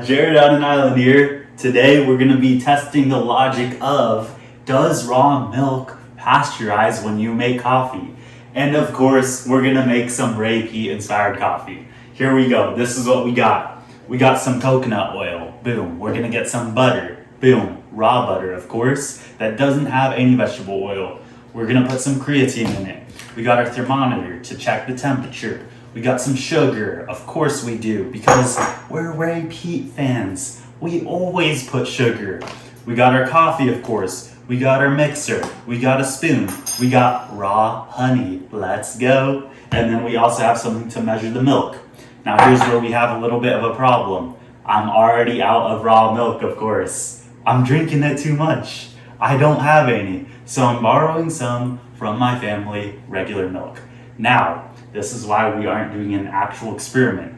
Jared on an island here. Today we're going to be testing the logic of, does raw milk pasteurize when you make coffee? And of course, we're going to make some Ray Peat-inspired coffee. Here we go. This is what we got. We got some coconut oil. Boom. We're going to get some butter. Boom. Raw butter, of course, that doesn't have any vegetable oil. We're going to put some creatine in it. We got our thermometer to check the temperature. We got some sugar, of course we do, because we're Ray Peat fans. We always put sugar. We got our coffee, of course. We got our mixer. We got a spoon. We got raw honey. Let's go. And then we also have something to measure the milk. Now here's where we have a little bit of a problem. I'm already out of raw milk, of course. I'm drinking it too much. I don't have any, so I'm borrowing some from my family, regular milk. Now, this is why we aren't doing an actual experiment.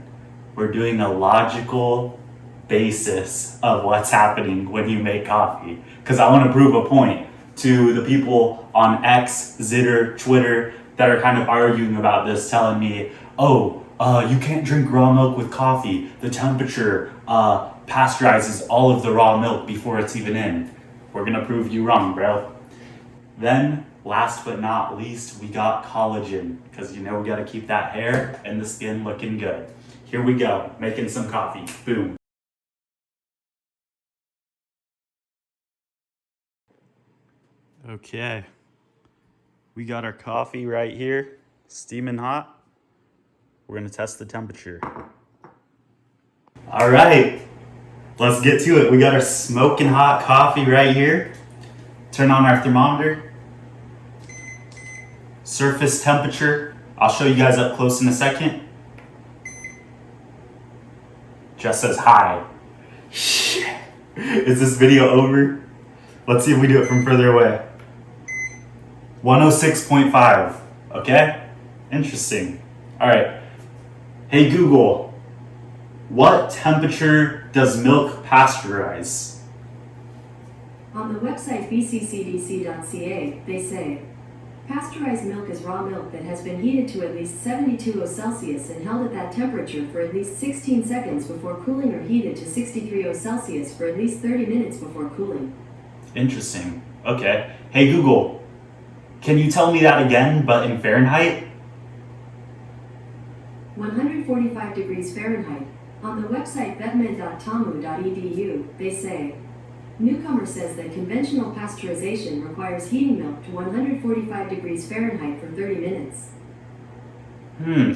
We're doing a logical basis of what's happening when you make coffee. Because I want to prove a point to the people on X, Zitter, Twitter that are kind of arguing about this, telling me, oh, you can't drink raw milk with coffee. The temperature pasteurizes all of the raw milk before it's even in. We're going to prove you wrong, bro. Then, last but not least, we got collagen, because you know we got to keep that hair and the skin looking good. Here we go, making some coffee. Boom. Okay, we got our coffee right here, steaming hot. We're gonna test the temperature. All right, let's get to it. We got our smoking hot coffee right here. Turn on our thermometer. Surface temperature, I'll show you guys up close in a second. Just says high. Shit. Is this video over? Let's see if we do it from further away. 106.5, okay? Interesting. All right. Hey Google, what temperature does milk pasteurize? On the website bccdc.ca, they say, pasteurized milk is raw milk that has been heated to at least 72 Celsius and held at that temperature for at least 16 seconds before cooling, or heated to 63 Celsius for at least 30 minutes before cooling. Interesting. Okay. Hey Google, can you tell me that again, but in Fahrenheit? 145 degrees Fahrenheit. On the website vetmed.tamu.edu, they say, newcomer says that conventional pasteurization requires heating milk to 145 degrees Fahrenheit for 30 minutes.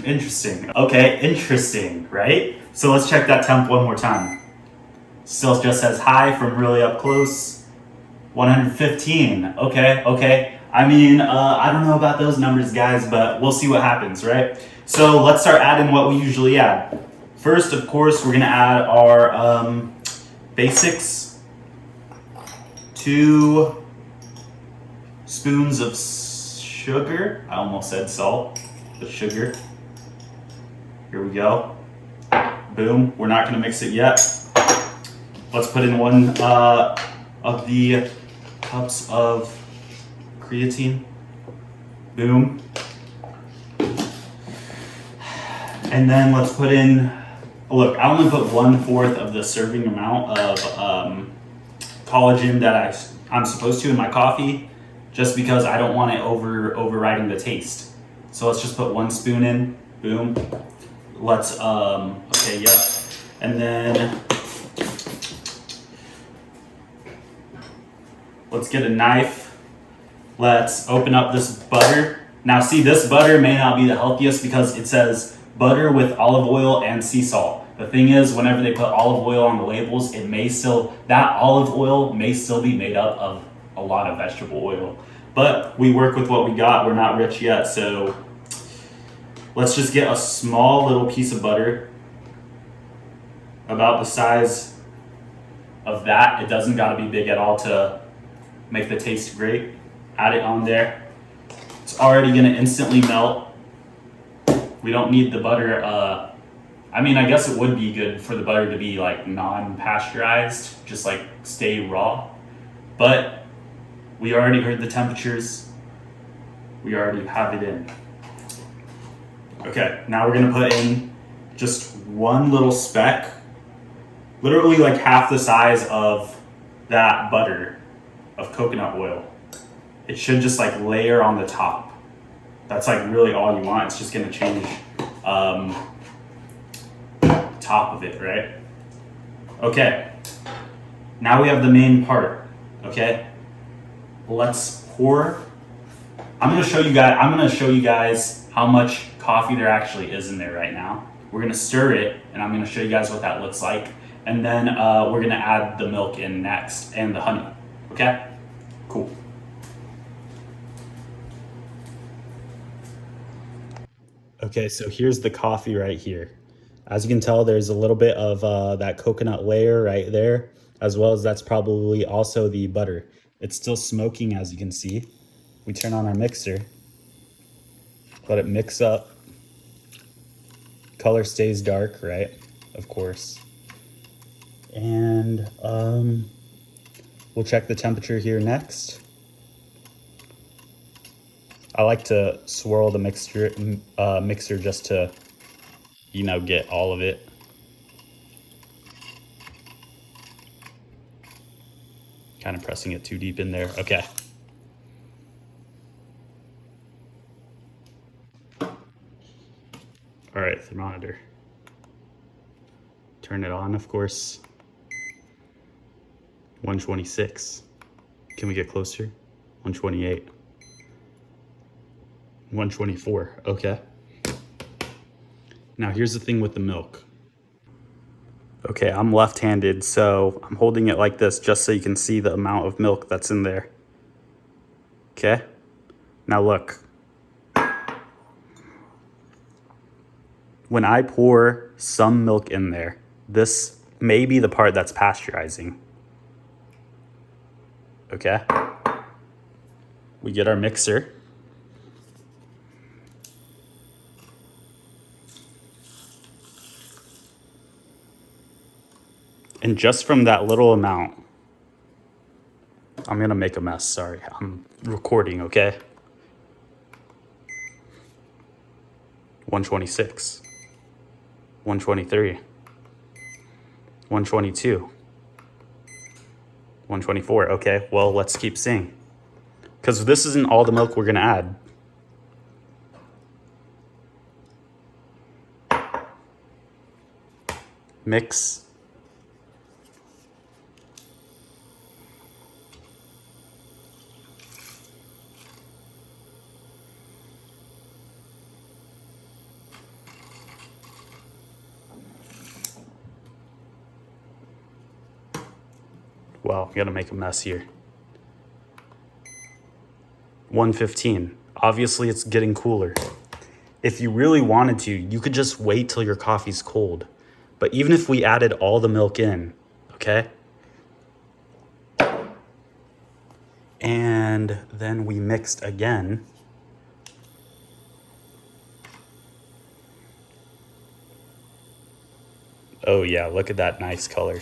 Interesting. Okay, interesting, right? So let's check that temp one more time. Still just says high from really up close. 115. Okay. I mean, I don't know about those numbers, guys, but we'll see what happens, right? So let's start adding what we usually add. First, of course, we're gonna add our basics. 2 spoons of sugar. I almost said salt, but sugar. Here we go. Boom. We're not gonna mix it yet. Let's put in 1 of the cups of creatine. Boom. And then let's put in, look, I only put 1/4 of the serving amount of collagen that I'm supposed to in my coffee, just because I don't want it overriding the taste. So let's just put 1 spoon in. Boom. Let's okay, yep. And then let's get a knife. Let's open up this butter. Now see, this butter may not be the healthiest because it says butter with olive oil and sea salt. The thing is, whenever they put olive oil on the labels, that olive oil may still be made up of a lot of vegetable oil. But we work with what we got. We're not rich yet, so let's just get a small little piece of butter, about the size of that. It doesn't gotta be big at all to make the taste great. Add it on there. It's already gonna instantly melt. We don't need the butter, I mean, I guess it would be good for the butter to be like non-pasteurized, just like stay raw. But we already heard the temperatures. We already have it in. Okay, now we're gonna put in just 1 little speck literally like half the size of that butter of coconut oil. It should just like layer on the top. That's like really all you want. It's just gonna change top of it, right? Okay, now we have the main part, okay? Let's pour. I'm gonna show you guys how much coffee there actually is in there right now. We're gonna stir it, and I'm gonna show you guys what that looks like. And then we're gonna add the milk in next and the honey, okay? Cool. Okay, so here's the coffee right here. As you can tell, there's a little bit of that coconut layer right there, as well as that's probably also the butter. It's still smoking, as you can see. We turn on our mixer, let it mix up. Color stays dark, right? Of course. And we'll check the temperature here next. I like to swirl the mixer just to, you know, get all of it. Kind of pressing it too deep in there. Okay. All right, thermometer. Turn it on, of course. 126. Can we get closer? 128. 124, okay. Now here's the thing with the milk. Okay, I'm left-handed, so I'm holding it like this just so you can see the amount of milk that's in there. Okay, now look. When I pour some milk in there, this may be the part that's pasteurizing. Okay, we get our mixer. And just from that little amount, I'm gonna make a mess, sorry. I'm recording, okay? 126, 123, 122, 124, okay? Well, let's keep seeing. Because this isn't all the milk we're gonna add. Mix. Wow, I'm gonna make a mess here. 115. Obviously, it's getting cooler. If you really wanted to, you could just wait till your coffee's cold. But even if we added all the milk in, okay? And then we mixed again. Oh yeah, look at that nice color.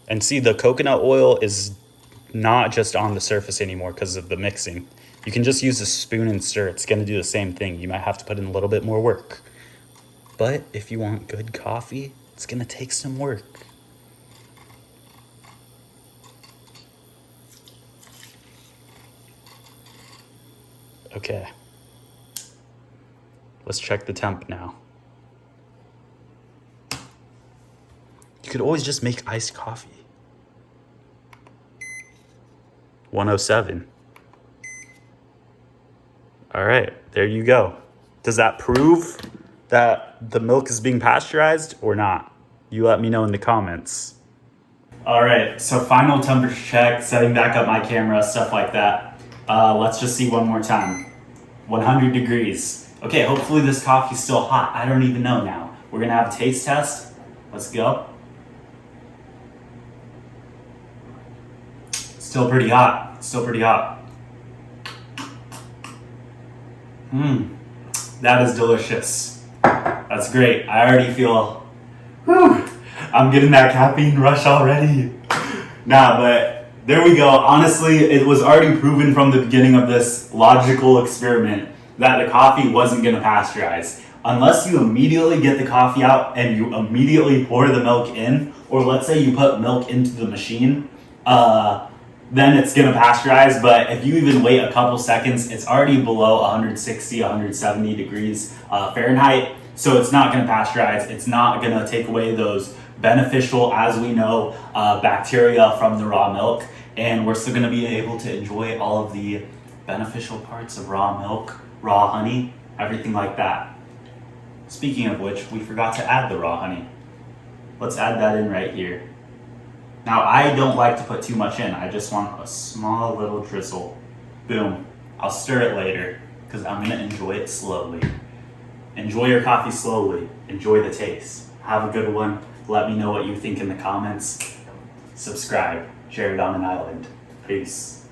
And see, the coconut oil is not just on the surface anymore because of the mixing. You can just use a spoon and stir. It's gonna do the same thing. You might have to put in a little bit more work. But if you want good coffee, it's gonna take some work. Okay. Let's check the temp now. You could always just make iced coffee. 107. All right, there you go. Does that prove that the milk is being pasteurized or not? You let me know in the comments. All right, so final temperature check, setting back up my camera, stuff like that. Let's just see one more time. 100 degrees. Okay, hopefully this coffee's still hot. I don't even know now. We're gonna have a taste test. Let's go. Still pretty hot, still pretty hot. That is delicious. That's great. I already feel, whew, I'm getting that caffeine rush already. Nah, but there we go. Honestly, it was already proven from the beginning of this logical experiment that the coffee wasn't gonna pasteurize. unless you immediately get the coffee out and you immediately pour the milk in, or let's say you put milk into the machine, then it's gonna pasteurize. But if you even wait a couple seconds, it's already below 160, 170 degrees Fahrenheit. So it's not gonna pasteurize. It's not gonna take away those beneficial, as we know, bacteria from the raw milk. And we're still gonna be able to enjoy all of the beneficial parts of raw milk, raw honey, everything like that. Speaking of which, we forgot to add the raw honey. Let's add that in right here. Now, I don't like to put too much in. I just want a small little drizzle. Boom. I'll stir it later because I'm gonna enjoy it slowly. Enjoy your coffee slowly. Enjoy the taste. Have a good one. Let me know what you think in the comments. Subscribe. Jared on an Island. Peace.